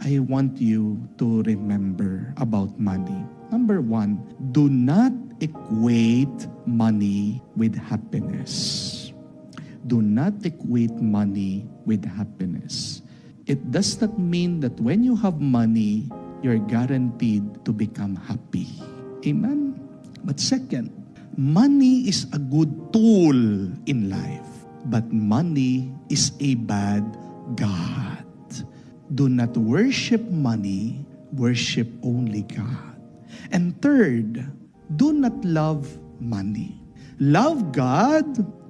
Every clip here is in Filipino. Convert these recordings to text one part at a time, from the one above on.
I want you to remember about money. Number one, do not equate money with happiness. Do not equate money with happiness. It does not mean that when you have money, you're guaranteed to become happy. Amen? But second, money is a good tool in life, but money is a bad God. Do not worship money, worship only God. And third, do not love money. Love God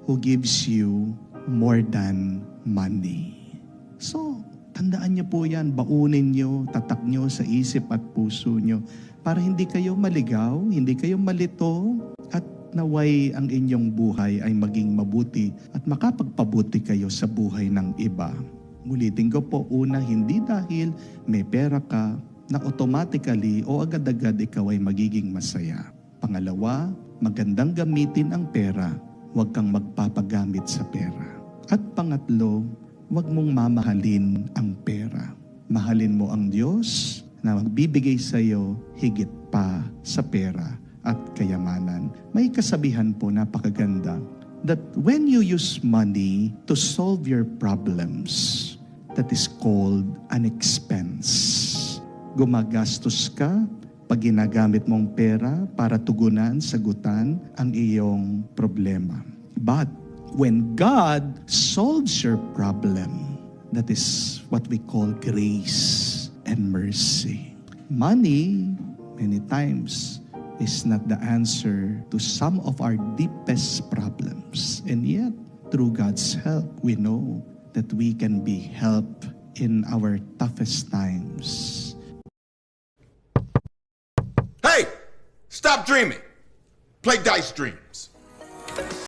who gives you more than money. So, tandaan niyo po yan, baunin niyo, tatak niyo sa isip at puso niyo para hindi kayo maligaw, hindi kayo malito, at naway ang inyong buhay ay maging mabuti at makapagpabuti kayo sa buhay ng iba. Ngulitin ko po, una, hindi dahil may pera ka na automatically o agad-agad ikaw ay magiging masaya. Pangalawa, magandang gamitin ang pera, huwag kang magpapagamit sa pera. At pangatlo, huwag mong mamahalin ang pera. Mahalin mo ang Diyos na magbibigay sa iyo higit pa sa pera at kayamanan. May kasabihan po napakaganda that when you use money to solve your problems, that is called an expense. Gumagastos ka pag ginagamit mong pera para tugunan, sagutan ang iyong problema. But when God solves your problem, that is what we call grace and mercy. Money, many times, is not the answer to some of our deepest problems. And yet, through God's help, we know that we can be helped in our toughest times. Hey! Stop dreaming. Play Dice Dreams.